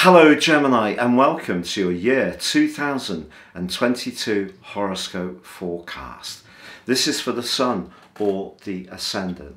Hello Gemini, and welcome to your year 2022 horoscope forecast. This is for the Sun or the Ascendant.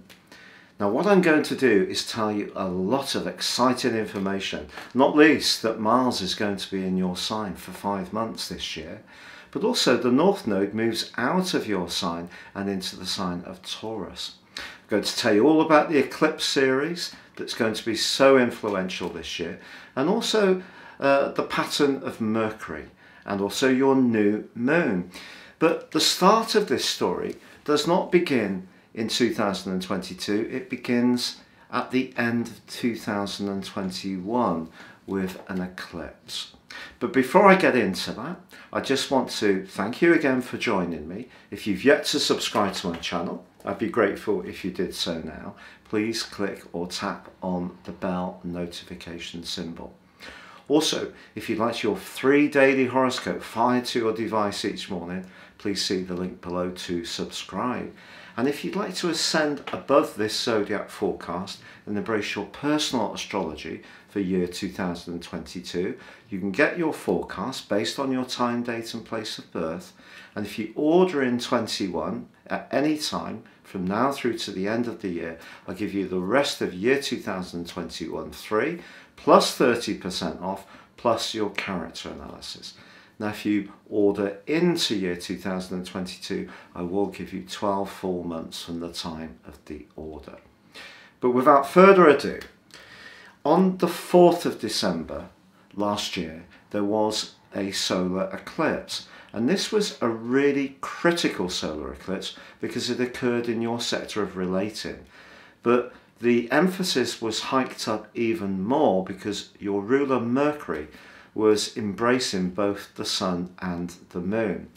Now what I'm going to do is tell you a lot of exciting information, not least that Mars is going to be in your sign for 5 months this year, but also the North Node moves out of your sign and into the sign of Taurus. I'm going to tell you all about the Eclipse series that's going to be so influential this year, and also the pattern of Mercury, and also your new moon. But the start of this story does not begin in 2022, it begins at the end of 2021 with an eclipse. But before I get into that, I just want to thank you again for joining me. If you've yet to subscribe to my channel, I'd be grateful if you did so now. Please click or tap on the bell notification symbol. Also, if you'd like your 3 daily horoscope fired to your device each morning, please see the link below to subscribe. And if you'd like to ascend above this zodiac forecast and embrace your personal astrology for year 2022, you can get your forecast based on your time, date and place of birth. And if you order in 21 at any time from now through to the end of the year, I'll give you the rest of year 2021 free, plus 30% off, plus your character analysis. Now if you order into year 2022, I will give you 12 full months from the time of the order. But without further ado, on the 4th of December last year, there was a solar eclipse. And this was a really critical solar eclipse because it occurred in your sector of relating. But the emphasis was hiked up even more because your ruler Mercury was embracing both the Sun and the Moon.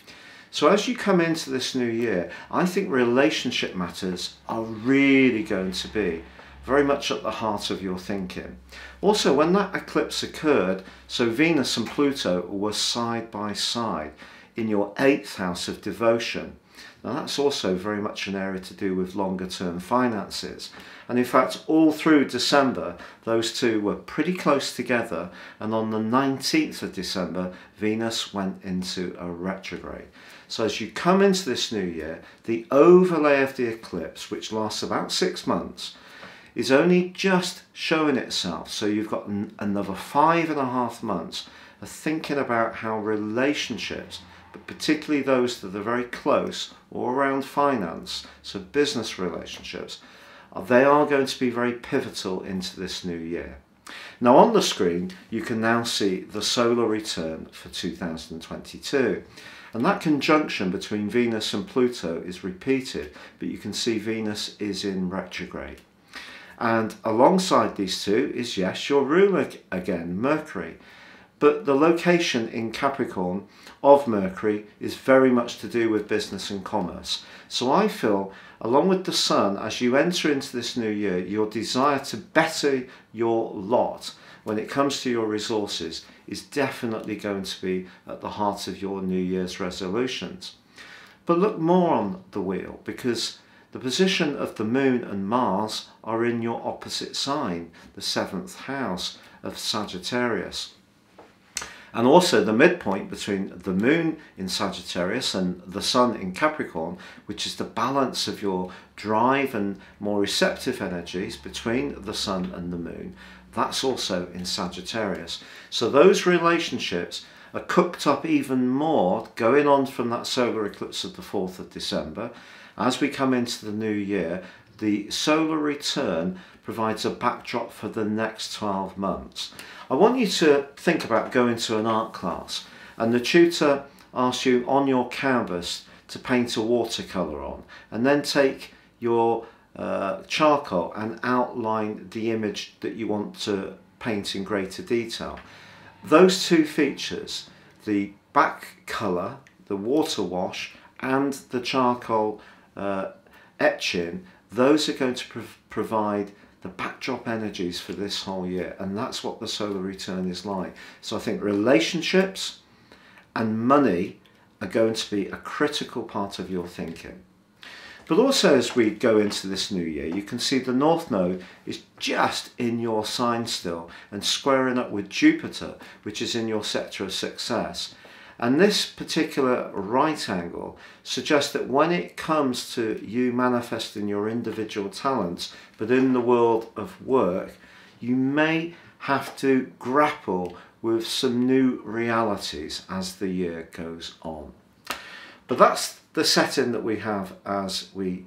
So as you come into this new year, I think relationship matters are really going to be very much at the heart of your thinking. Also, when that eclipse occurred, so Venus and Pluto were side by side in your 8th house of devotion. Now that's also very much an area to do with longer term finances. And in fact, all through December, those two were pretty close together. And on the 19th of December, Venus went into a retrograde. So as you come into this new year, the overlay of the eclipse, which lasts about 6 months, is only just showing itself. So you've got another 5.5 months of thinking about how relationships, but particularly those that are very close or around finance, so business relationships, they are going to be very pivotal into this new year. Now on the screen, you can now see the solar return for 2022. And that conjunction between Venus and Pluto is repeated, but you can see Venus is in retrograde. And alongside these two is, yes, your ruler again, Mercury. But the location in Capricorn of Mercury is very much to do with business and commerce. So I feel, along with the Sun, as you enter into this new year, your desire to better your lot when it comes to your resources is definitely going to be at the heart of your New Year's resolutions. But look more on the wheel, because the position of the Moon and Mars are in your opposite sign, the 7th house of Sagittarius. And also the midpoint between the Moon in Sagittarius and the Sun in Capricorn, which is the balance of your drive and more receptive energies between the Sun and the Moon, that's also in Sagittarius. So those relationships are cooked up even more going on from that solar eclipse of the 4th of December. As we come into the new year, the solar return provides a backdrop for the next 12 months. I want you to think about going to an art class and the tutor asks you on your canvas to paint a watercolour on, and then take your charcoal and outline the image that you want to paint in greater detail. Those two features, the back colour, the water wash and the charcoal etching, those are going to provide the backdrop energies for this whole year, and that's what the solar return is like. So I think relationships and money are going to be a critical part of your thinking. But also as we go into this new year, you can see the North Node is just in your sign still and squaring up with Jupiter, which is in your sector of success. And this particular right angle suggests that when it comes to you manifesting your individual talents, but in the world of work, you may have to grapple with some new realities as the year goes on. But that's the setting that we have as we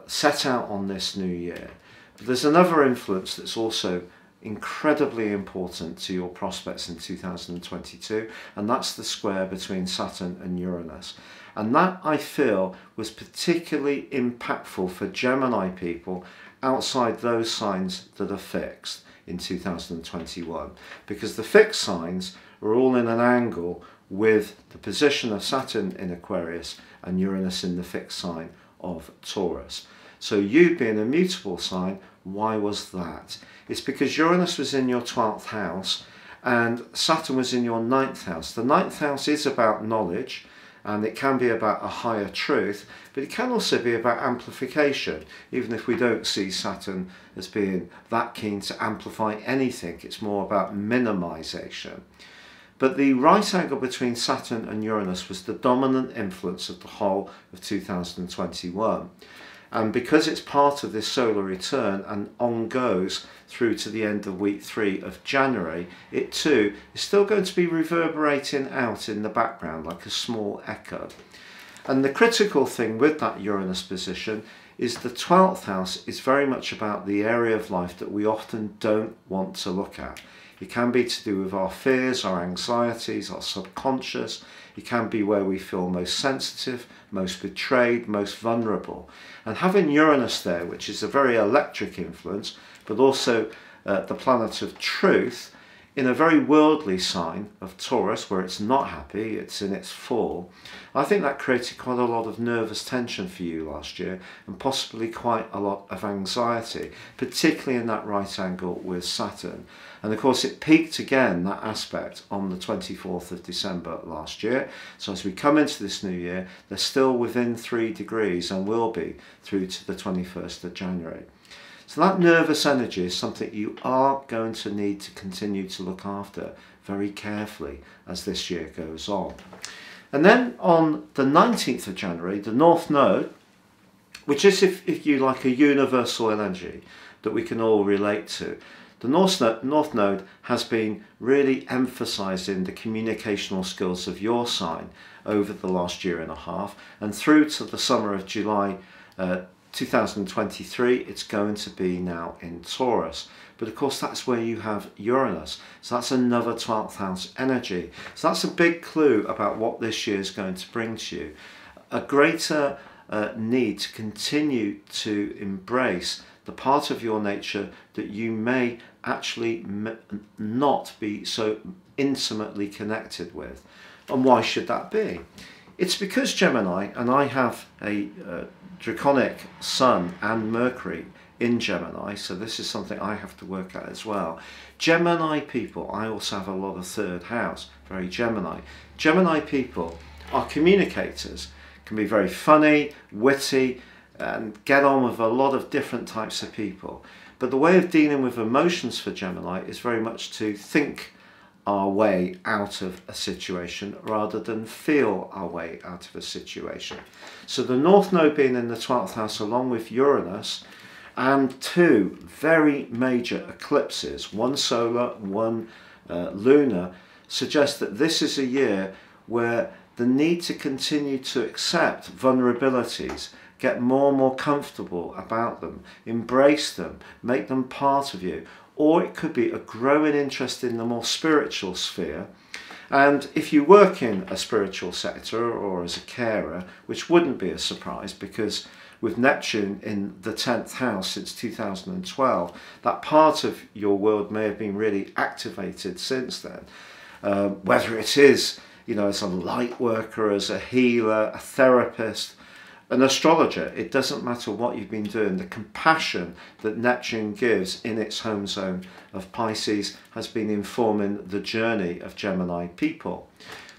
set out on this new year. But there's another influence that's also incredibly important to your prospects in 2022, and that's the square between Saturn and Uranus. And that, I feel, was particularly impactful for Gemini people outside those signs that are fixed in 2021, because the fixed signs are all in an angle with the position of Saturn in Aquarius and Uranus in the fixed sign of Taurus. So you being a mutable sign, why was that? It's because Uranus was in your 12th house and Saturn was in your 9th house. The 9th house is about knowledge, and it can be about a higher truth, but it can also be about amplification. Even if we don't see Saturn as being that keen to amplify anything, it's more about minimization. But the right angle between Saturn and Uranus was the dominant influence of the whole of 2021. And because it's part of this solar return and on goes through to the end of week 3 of January, it too is still going to be reverberating out in the background like a small echo. And the critical thing with that Uranus position is the 12th house is very much about the area of life that we often don't want to look at. It can be to do with our fears, our anxieties, our subconscious. It can be where we feel most sensitive, most betrayed, most vulnerable. And having Uranus there, which is a very electric influence, but also the planet of truth, in a very worldly sign of Taurus, where it's not happy, it's in its fall, I think that created quite a lot of nervous tension for you last year, and possibly quite a lot of anxiety, particularly in that right angle with Saturn. And of course it peaked again, that aspect, on the 24th of December last year. So as we come into this new year, they're still within 3 degrees and will be through to the 21st of January. So that nervous energy is something you are going to need to continue to look after very carefully as this year goes on. And then on the 19th of January, the North Node, which is, if you like, a universal energy that we can all relate to, the North Node has been really emphasising the communicational skills of your sign over the last year and a half, and through to the summer of July 2023, it's going to be now in Taurus. But of course that's where you have Uranus, so that's another 12th house energy. So that's a big clue about what this year is going to bring to you. A greater need to continue to embrace the part of your nature that you may actually not be so intimately connected with. And why should that be? It's because Gemini, and I have a draconic Sun and Mercury in Gemini, so this is something I have to work at as well. Gemini people, I also have a lot of 3rd house, very Gemini. Gemini people are communicators, can be very funny, witty, and get on with a lot of different types of people. But the way of dealing with emotions for Gemini is very much to think our way out of a situation rather than feel our way out of a situation. So the North Node being in the 12th house along with Uranus, and 2 very major eclipses, one solar, one lunar, suggests that this is a year where the need to continue to accept vulnerabilities, get more and more comfortable about them, embrace them, make them part of you. Or it could be a growing interest in the more spiritual sphere. And if you work in a spiritual sector or as a carer, which wouldn't be a surprise because with Neptune in the 10th house since 2012, that part of your world may have been really activated since then. Whether it is, you know, as a light worker, as a healer, a therapist, an astrologer, it doesn't matter what you've been doing. The compassion that Neptune gives in its home zone of Pisces has been informing the journey of Gemini people.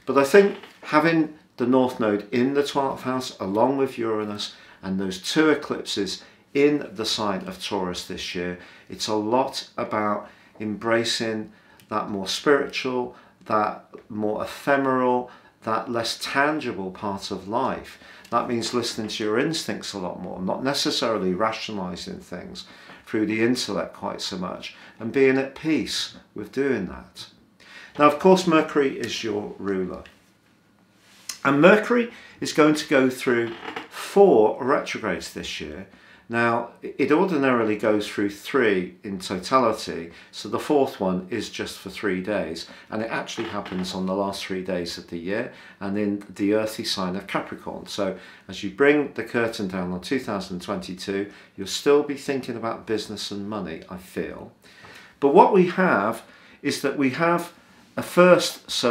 But I think having the North Node in the 12th house along with Uranus and those two eclipses in the sign of Taurus this year, it's a lot about embracing that more spiritual, that more ephemeral, that less tangible part of life. That means listening to your instincts a lot more, not necessarily rationalizing things through the intellect quite so much, and being at peace with doing that. Now, of course, Mercury is your ruler. And Mercury is going to go through 4 retrogrades this year. Now, it ordinarily goes through 3 in totality, so the 4th one is just for 3 days, and it actually happens on the last 3 days of the year and in the earthy sign of Capricorn. So as you bring the curtain down on 2022, you'll still be thinking about business and money, I feel. But what we have is that we have a first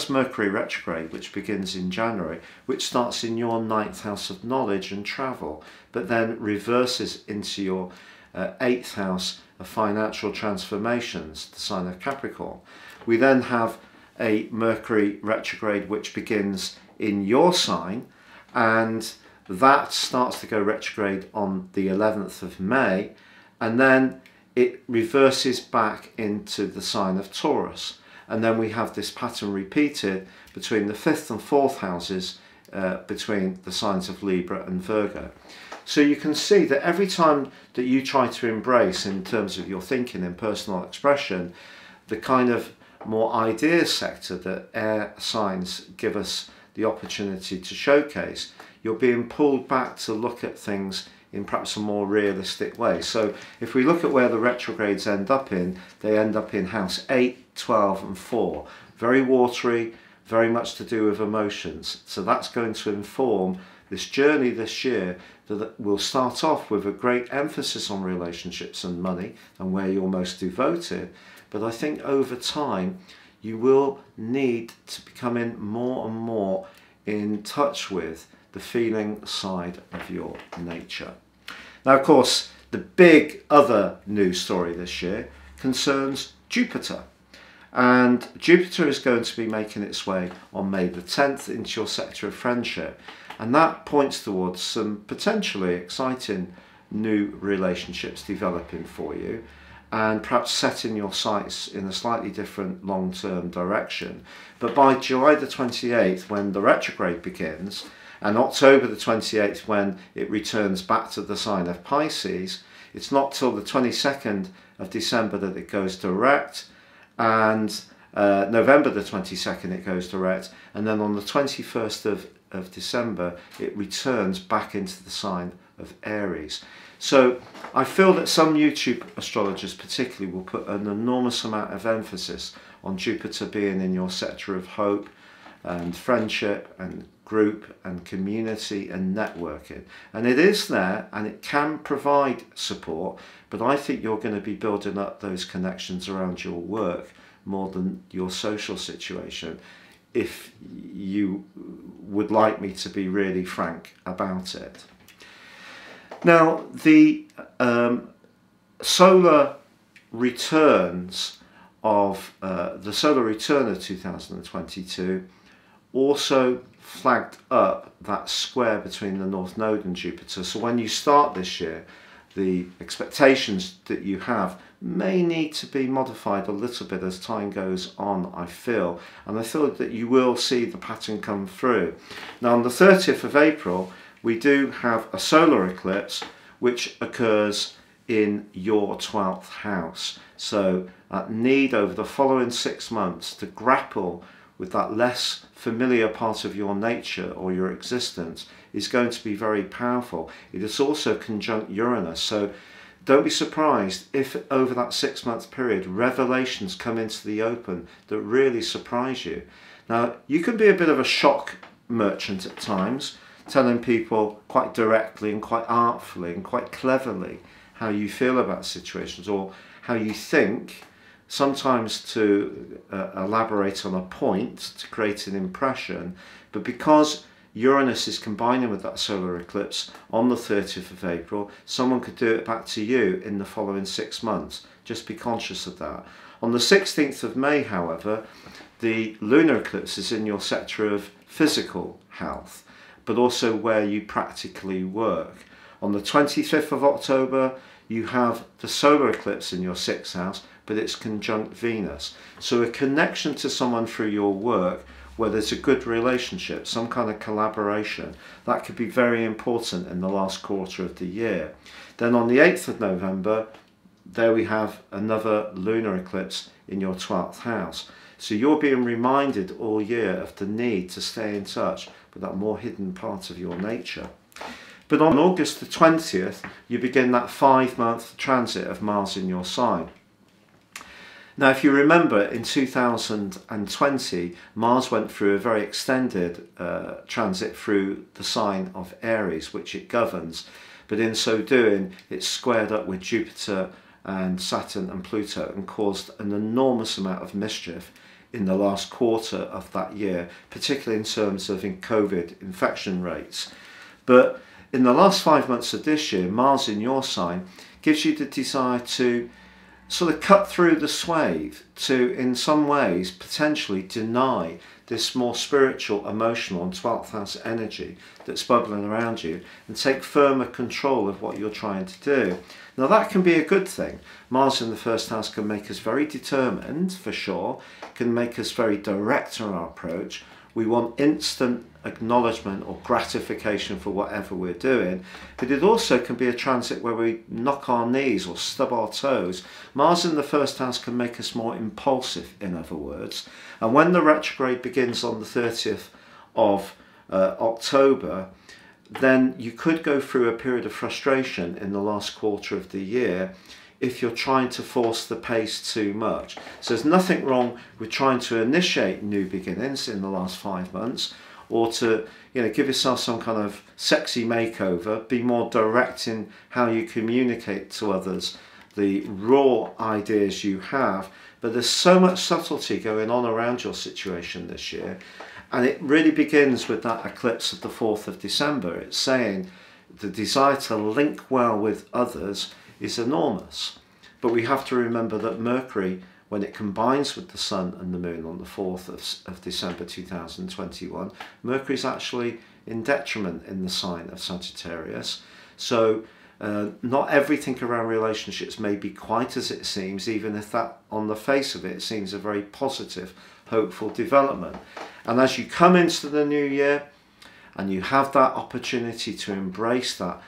Mercury retrograde, which begins in January, which starts in your 9th house of knowledge and travel, but then reverses into your 8th house of financial transformations, the sign of Capricorn. We then have a Mercury retrograde which begins in your sign, and that starts to go retrograde on the 11th of May, and then it reverses back into the sign of Taurus. And then we have this pattern repeated between the 5th and 4th houses, between the signs of Libra and Virgo. So you can see that every time that you try to embrace, in terms of your thinking and personal expression, the kind of more ideas sector that air signs give us the opportunity to showcase, you're being pulled back to look at things in perhaps a more realistic way. So if we look at where the retrogrades end up in, they end up in house 8, 12 and 4. Very watery, very much to do with emotions. So that's going to inform this journey this year that will start off with a great emphasis on relationships and money and where you're most devoted. But I think over time, you will need to become more and more in touch with the feeling side of your nature. Now, of course, the big other news story this year concerns Jupiter. And Jupiter is going to be making its way on May the 10th into your sector of friendship. And that points towards some potentially exciting new relationships developing for you, and perhaps setting your sights in a slightly different long-term direction. But by July the 28th, when the retrograde begins, and October the 28th, when it returns back to the sign of Pisces, it's not till the 22nd of December that it goes direct, and November the 22nd it goes direct, and then on the 21st of December it returns back into the sign of Aries. So I feel that some YouTube astrologers particularly will put an enormous amount of emphasis on Jupiter being in your sector of hope and friendship and group and community and networking. And it is there, and it can provide support, but I think you're going to be building up those connections around your work more than your social situation, if you would like me to be really frank about it. Now, the solar returns of the solar return of 2022 also flagged up that square between the North Node and Jupiter. So when you start this year, the expectations that you have may need to be modified a little bit as time goes on, I feel. And I feel that you will see the pattern come through. Now, on the 30th of April, we do have a solar eclipse which occurs in your 12th house. So that need over the following 6 months to grapple with that less familiar part of your nature or your existence is going to be very powerful. It is also conjunct Uranus, so don't be surprised if over that 6 month period revelations come into the open that really surprise you. Now, you can be a bit of a shock merchant at times, telling people quite directly and quite artfully and quite cleverly how you feel about situations or how you think, sometimes to elaborate on a point to create an impression. But because Uranus is combining with that solar eclipse on the 30th of April, someone could do it back to you in the following 6 months. Just be conscious of that. On the 16th of May, however, the lunar eclipse is in your sector of physical health. but also where you practically work. On the 25th of October, you have the solar eclipse in your 6th house, but it's conjunct Venus. So a connection to someone through your work, where there's a good relationship, some kind of collaboration, that could be very important in the last quarter of the year. Then on the 8th of November, there we have another lunar eclipse in your 12th house. So you're being reminded all year of the need to stay in touch with that more hidden part of your nature. But on August the 20th, you begin that 5-month transit of Mars in your sign. Now, if you remember, in 2020, Mars went through a very extended transit through the sign of Aries, which it governs. But in so doing, it squared up with Jupiter and Saturn and Pluto and caused an enormous amount of mischief in the last quarter of that year, particularly in terms of COVID infection rates. But in the last 5 months of this year, Mars in your sign gives you the desire to sort of cut through the swathe, to in some ways potentially deny this more spiritual, emotional and 12th house energy that's bubbling around you, and take firmer control of what you're trying to do. Now that can be a good thing. Mars in the 1st house can make us very determined, for sure, can make us very direct in our approach. We want instant acknowledgement or gratification for whatever we're doing, but it also can be a transit where we knock our knees or stub our toes. Mars in the 1st house can make us more impulsive, in other words, and when the retrograde begins on the 30th of October, then you could go through a period of frustration in the last quarter of the year if you're trying to force the pace too much. So there's nothing wrong with trying to initiate new beginnings in the last 5 months, or to give yourself some kind of sexy makeover, be more direct in how you communicate to others the raw ideas you have. But there's so much subtlety going on around your situation this year, and it really begins with that eclipse of the 4th of December. It's saying the desire to link well with others is enormous. But we have to remember that Mercury, when it combines with the Sun and the Moon on the 4th of December 2021, Mercury is actually in detriment in the sign of Sagittarius. So not everything around relationships may be quite as it seems, even if that on the face of it seems a very positive, hopeful development. And as you come into the new year and you have that opportunity to embrace that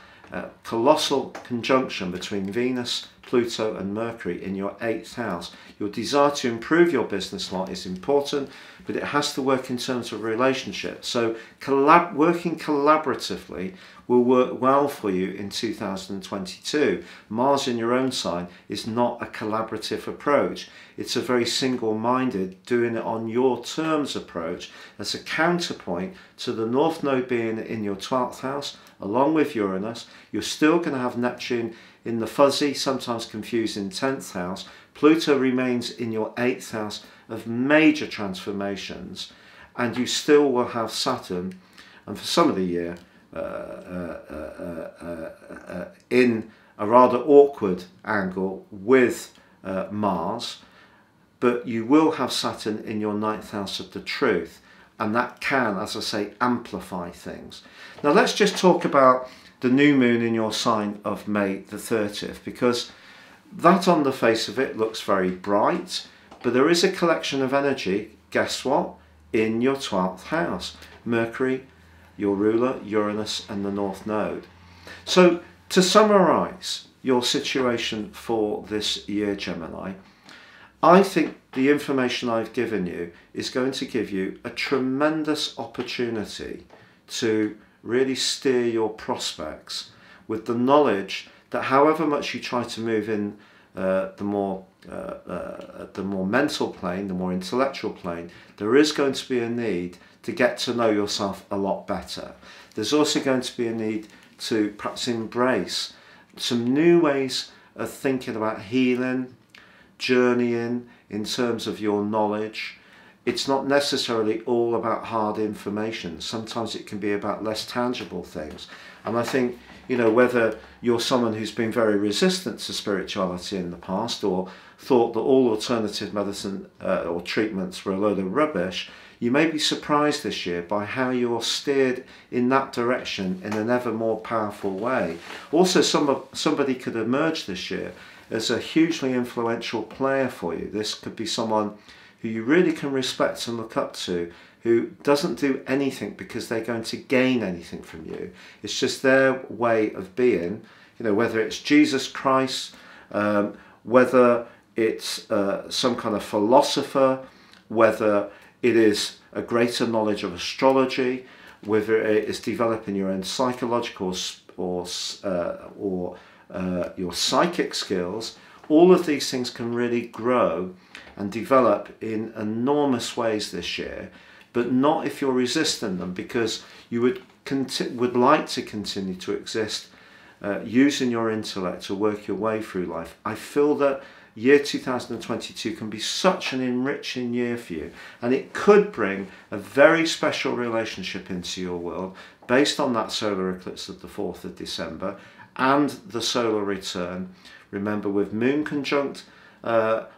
colossal conjunction between Venus, Pluto and Mercury in your 8th house, your desire to improve your business life is important, but it has to work in terms of relationships. So working collaboratively will work well for you in 2022. Mars in your own sign is not a collaborative approach. It's a very single-minded, doing it on your terms approach as a counterpoint to the North Node being in your 12th house, along with Uranus. You're still going to have Neptune in the fuzzy, sometimes confusing 10th house. Pluto remains in your 8th house of major transformations, and you still will have Saturn, and for some of the year, in a rather awkward angle with Mars, but you will have Saturn in your 9th house of the truth, and that can, as I say, amplify things. Now let's just talk about the new moon in your sign of May the 30th, because that on the face of it looks very bright, but there is a collection of energy, guess what, in your 12th house. Mercury, your ruler, Uranus and the North Node. So to summarise your situation for this year, Gemini, I think the information I've given you is going to give you a tremendous opportunity to really steer your prospects with the knowledge that however much you try to move in the more mental plane, the more intellectual plane, there is going to be a need to get to know yourself a lot better. There's also going to be a need to perhaps embrace some new ways of thinking about healing, journeying in terms of your knowledge. It's not necessarily all about hard information. Sometimes it can be about less tangible things. And I think, whether you're someone who's been very resistant to spirituality in the past, or thought that all alternative medicine or treatments were a load of rubbish, You may be surprised this year by how you're steered in that direction in an ever more powerful way. Also, somebody could emerge this year as a hugely influential player for you. This could be someone who you really can respect and look up to, who doesn't do anything because they're going to gain anything from you. It's just their way of being, you know, whether it's Jesus Christ, whether it's some kind of philosopher, whether it is a greater knowledge of astrology, whether it is developing your own psychological or your psychic skills. All of these things can really grow and develop in enormous ways this year, but not if you're resisting them, because you would like to continue to exist using your intellect to work your way through life. I feel that year 2022 can be such an enriching year for you, and it could bring a very special relationship into your world based on that solar eclipse of the 4th of December and the solar return. Remember, with Moon conjunct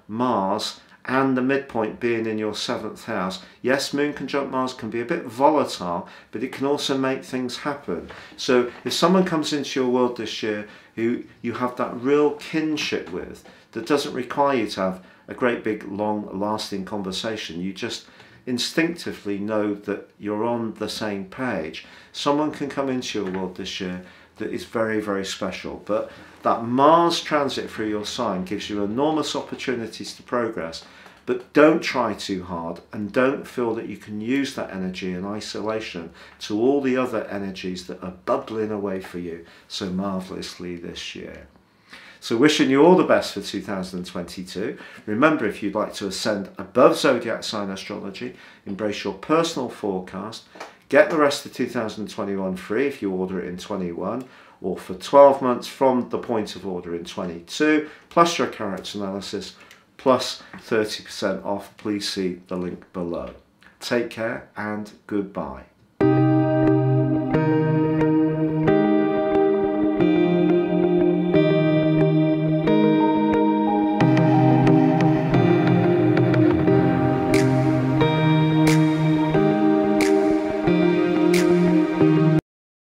Mars and the midpoint being in your 7th house, yes, Moon conjunct Mars can be a bit volatile, but it can also make things happen. So if someone comes into your world this year who you have that real kinship with, that doesn't require you to have a great big long lasting conversation, you just instinctively know that you're on the same page, someone can come into your world this year that is very, very special. But that Mars transit through your sign gives you enormous opportunities to progress, but don't try too hard and don't feel that you can use that energy in isolation to all the other energies that are bubbling away for you so marvellously this year. So wishing you all the best for 2022. Remember, if you'd like to ascend above Zodiac sign astrology, embrace your personal forecast, get the rest of 2021 free if you order it in 21, or for 12 months from the point of order in 22, plus your character analysis, plus 30% off, please see the link below. Take care and goodbye.